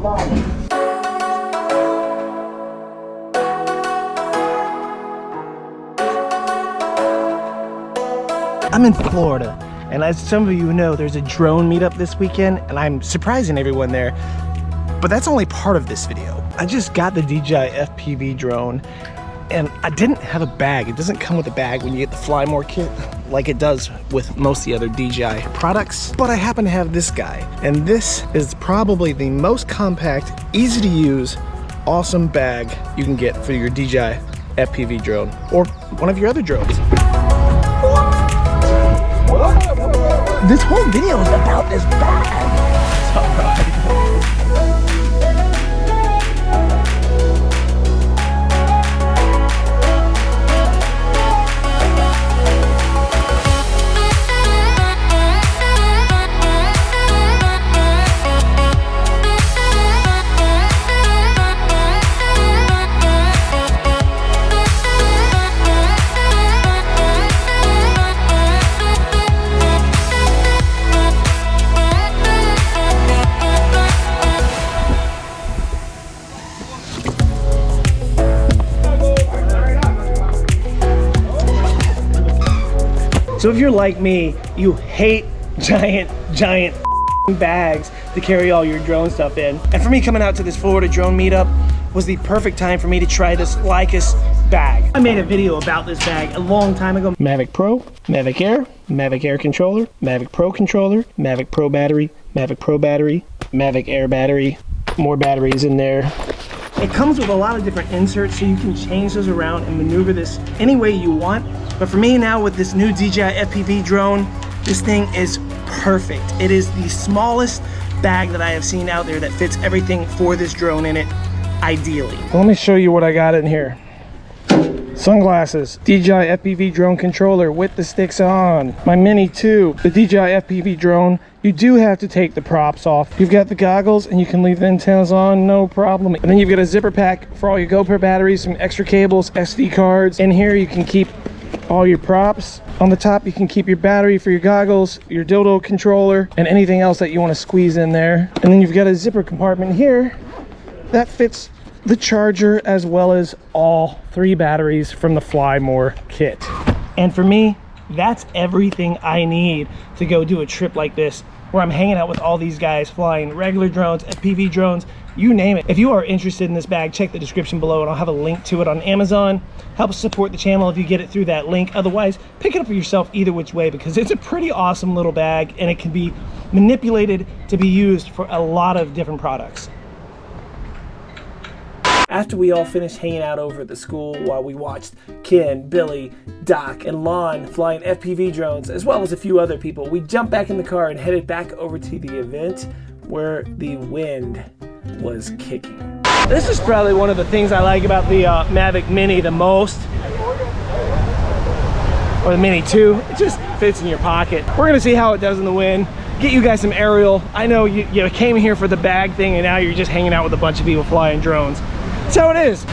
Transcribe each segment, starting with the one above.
I'm in Florida, and as some of you know, there's a drone meetup this weekend, and I'm surprising everyone there. But that's only part of this video. I just got the DJI FPV drone, and I didn't have a bag. It doesn't come with a bag when you get the Fly More kit like it does with most of the other DJI products. But I happen to have this guy, and this is probably the most compact, easy to use, awesome bag you can get for your DJI FPV drone or one of your other drones. This whole video is about this bag. It's all right. So if you're like me, you hate giant bags to carry all your drone stuff in. And for me, coming out to this Florida drone meetup was the perfect time for me to try this Lycus bag. I made a video about this bag a long time ago. Mavic Pro, Mavic Air, Mavic Air controller, Mavic Pro controller, Mavic Pro battery, Mavic Pro battery, Mavic Air battery, more batteries in there. It comes with a lot of different inserts, so you can change those around and maneuver this any way you want. But for me now, with this new DJI FPV drone, this thing is perfect. It is the smallest bag that I have seen out there that fits everything for this drone in it, ideally. Let me show you what I got in here. Sunglasses, DJI FPV drone controller with the sticks on, my Mini 2, the DJI FPV drone. You do have to take the props off. You've got the goggles and you can leave the antennas on, no problem. And then you've got a zipper pack for all your GoPro batteries, some extra cables, SD cards. In here you can keep all your props. On the top you can keep your battery for your goggles, your dildo controller, and anything else that you want to squeeze in there. And then you've got a zipper compartment here that fits the charger as well as all 3 batteries from the Fly More kit. And for me, that's everything I need to go do a trip like this, where I'm hanging out with all these guys flying regular drones, FPV drones, you name it. If you are interested in this bag, check the description below and I'll have a link to it on Amazon. Help support the channel if you get it through that link. Otherwise, pick it up for yourself either which way, because it's a pretty awesome little bag and it can be manipulated to be used for a lot of different products. After we all finished hanging out over at the school while we watched Ken, Billy, Doc, and Lon flying FPV drones, as well as a few other people, we jumped back in the car and headed back over to the event where the wind was kicking. This is probably one of the things I like about the Mavic Mini the most, or the Mini 2. It just fits in your pocket. We're gonna see how it does in the wind, get you guys some aerial. I know you came here for the bag thing and now you're just hanging out with a bunch of people flying drones. That's how it is.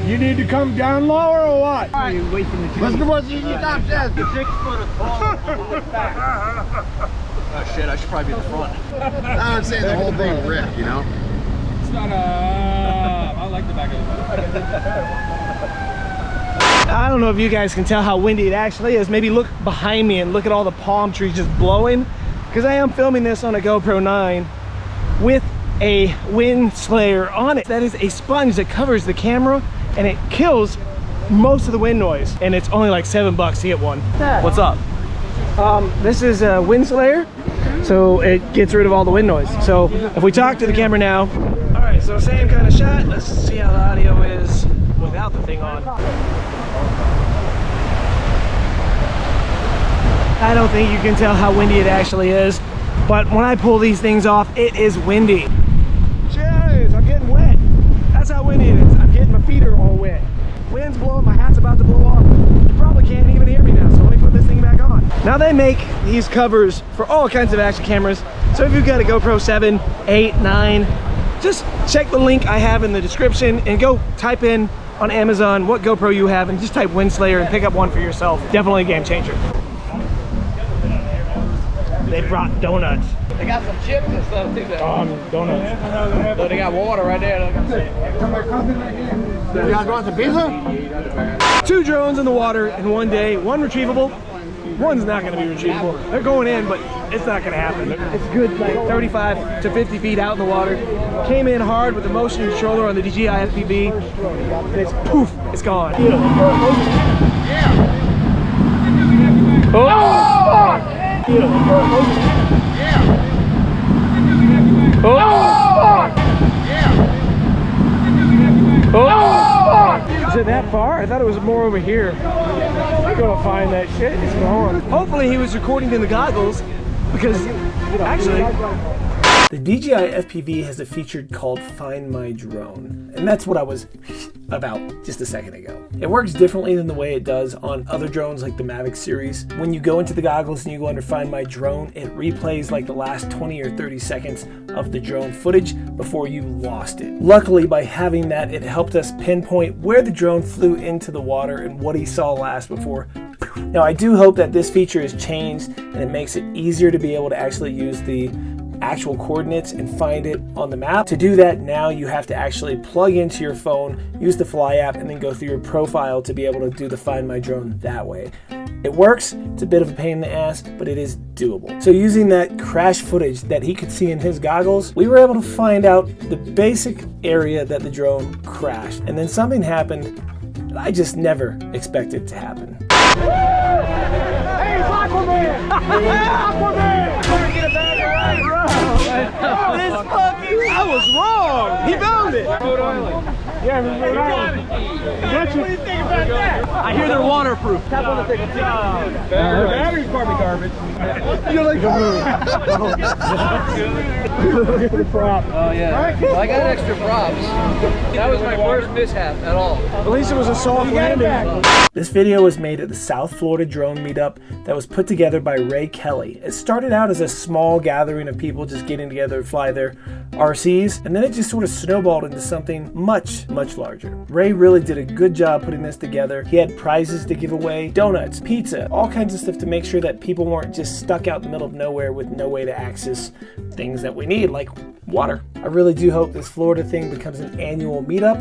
You need to come down lower or what? Are you wasting the tree? Let's go watch the top says. 6 foot of tall back. Oh shit, I should probably be in the front. I'm saying the whole thing ripped, you know? It's not I like the back of the boat. I don't know if you guys can tell how windy it actually is. Maybe look behind me and look at all the palm trees just blowing, because I am filming this on a GoPro 9 with a WINDSLAYER on it. That is a sponge that covers the camera and it kills most of the wind noise. And it's only like $7 to get one. What's up? This is a WINDSLAYER, so it gets rid of all the wind noise. So if we talk to the camera now, all right, so same kind of shot. Let's see how the audio is without the thing on. I don't think you can tell how windy it actually is, but when I pull these things off, it is windy. Jeez, I'm getting wet. That's how windy it is. I'm getting my feet are all wet. Wind's blowing, my hat's about to blow off. You probably can't even hear me now, so let me put this thing back on. Now they make these covers for all kinds of action cameras. So if you've got a GoPro 7, 8, 9, just check the link I have in the description and go type in on Amazon what GoPro you have and just type WINDSLAYER and pick up one for yourself. Definitely a game changer. They brought donuts. They got some chips and stuff too. Donuts. So they got water right there. You guys want some pizza? 2 drones in the water in one day, one retrievable. One's not going to be retrievable. They're going in, but it's not going to happen. It's good, like 35 to 50 feet out in the water. Came in hard with the motion controller on the DJI FPV, and it's poof, it's gone. Oh! Is it that far? I thought it was more over here. We're gonna find that shit. It's gone. Hopefully he was recording in the goggles because actually the DJI FPV has a feature called Find My Drone, and that's what I was about just a second ago. It works differently than the way it does on other drones like the Mavic series. When you go into the goggles and you go under Find My Drone, it replays like the last 20 or 30 seconds of the drone footage before you lost it. Luckily, by having that, it helped us pinpoint where the drone flew into the water and what he saw last before. Now, I do hope that this feature is changed and it makes it easier to be able to actually use the actual coordinates and find it on the map. To do that, now you have to actually plug into your phone, use the Fly app, and then go through your profile to be able to do the Find My Drone that way. It works. It's a bit of a pain in the ass, but it is doable. So using that crash footage that he could see in his goggles, we were able to find out the basic area that the drone crashed. And then something happened that I just never expected to happen. Hey, it's Aquaman! Aquaman! Get a bag of rice. This fucking, I was wrong. He found it. Rhode Island. Yeah, Rhode Island. What do you think about that? I hear they're waterproof. The battery's probably garbage. You like the Look at the prop. Oh yeah. Well, I got extra props. That was my first mishap at all. At least it was a soft landing. This video was made at the South Florida Drone Meetup that was put together by Ray Kelly. It started out as a small gathering of people just getting together to fly their RCs, and then it just sort of snowballed into something much, much larger. Ray really did a good job putting this together. He had prizes to give away, donuts, pizza, all kinds of stuff to make sure that people weren't just stuck out in the middle of nowhere with no way to access things that we need, like water. I really do hope this Florida thing becomes an annual meetup.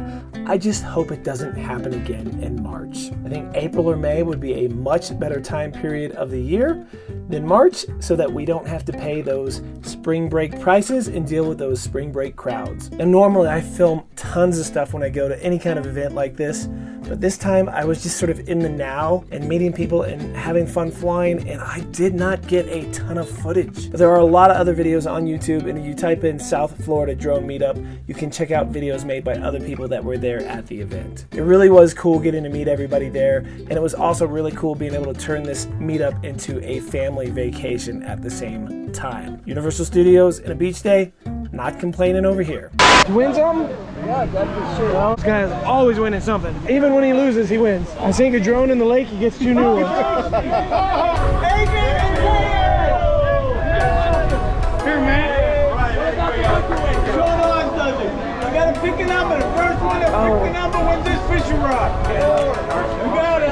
I just hope it doesn't happen again in March. I think April or May would be a much better time period of the year than March, so that we don't have to pay those spring break prices and deal with those spring break crowds. And normally I film tons of stuff when I go to any kind of event like this, but this time I was just sort of in the now and meeting people and having fun flying, and I did not get a ton of footage. But there are a lot of other videos on YouTube, and if you type in South Florida Drone Meetup, you can check out videos made by other people that were there at the event. It really was cool getting to meet everybody there, and it was also really cool being able to turn this meetup into a family vacation at the same time. Universal Studios and a beach day, not complaining over here. You win something? Yeah, that's the shit. Well, this guy is always winning something. Even when he loses, he wins. I sink a drone in the lake, he gets 2 new ones. Here, man. You gotta pick a number. The first one that pick the number wins this fishing rod. You got it.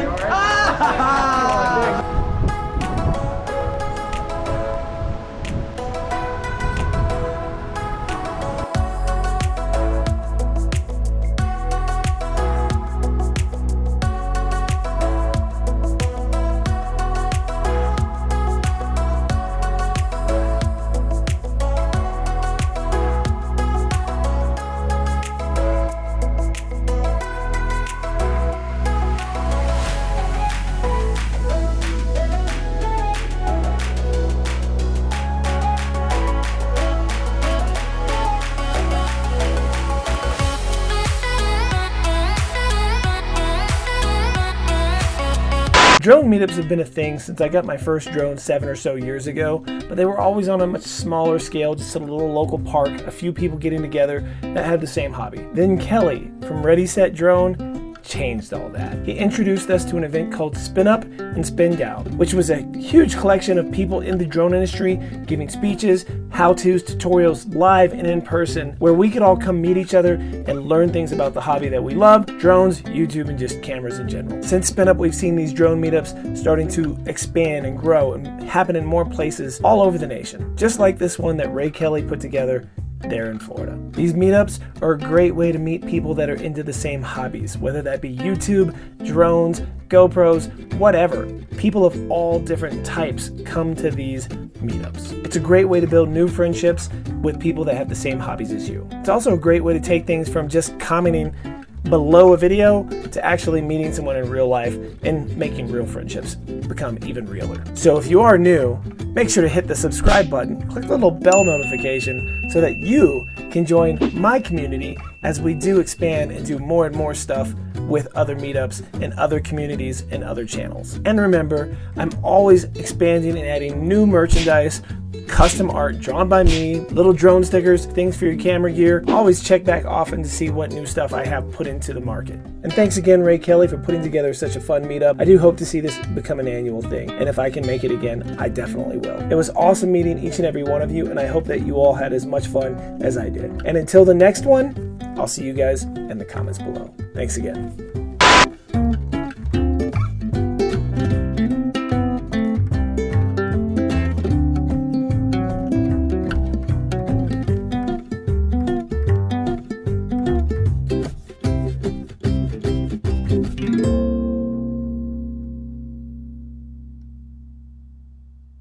Drone meetups have been a thing since I got my first drone 7 or so years ago, but they were always on a much smaller scale, just a little local park, a few people getting together that had the same hobby. Then Kelly from Ready Set Drone changed all that. He introduced us to an event called Spin Up and Spin Down, which was a huge collection of people in the drone industry giving speeches, how-tos, tutorials live and in person, where we could all come meet each other and learn things about the hobby that we love, drones, YouTube, and just cameras in general. Since Spin Up, we've seen these drone meetups starting to expand and grow and happen in more places all over the nation, just like this one that Ray Kelly put together there in Florida. These meetups are a great way to meet people that are into the same hobbies, whether that be YouTube, drones, GoPros, whatever. People of all different types come to these meetups. It's a great way to build new friendships with people that have the same hobbies as you. It's also a great way to take things from just commenting below a video to actually meeting someone in real life and making real friendships become even realer. So if you are new, make sure to hit the subscribe button, click the little bell notification so that you can join my community as we do expand and do more and more stuff with other meetups and other communities and other channels. And remember, I'm always expanding and adding new merchandise, custom art drawn by me, little drone stickers, things for your camera gear. Always check back often to see what new stuff I have put into the market. And thanks again, Ray Kelly, for putting together such a fun meetup. I do hope to see this become an annual thing, and if I can make it again, I definitely will. It was awesome meeting each and every one of you, and I hope that you all had as much fun as I did. And until the next one, I'll see you guys in the comments below. Thanks again.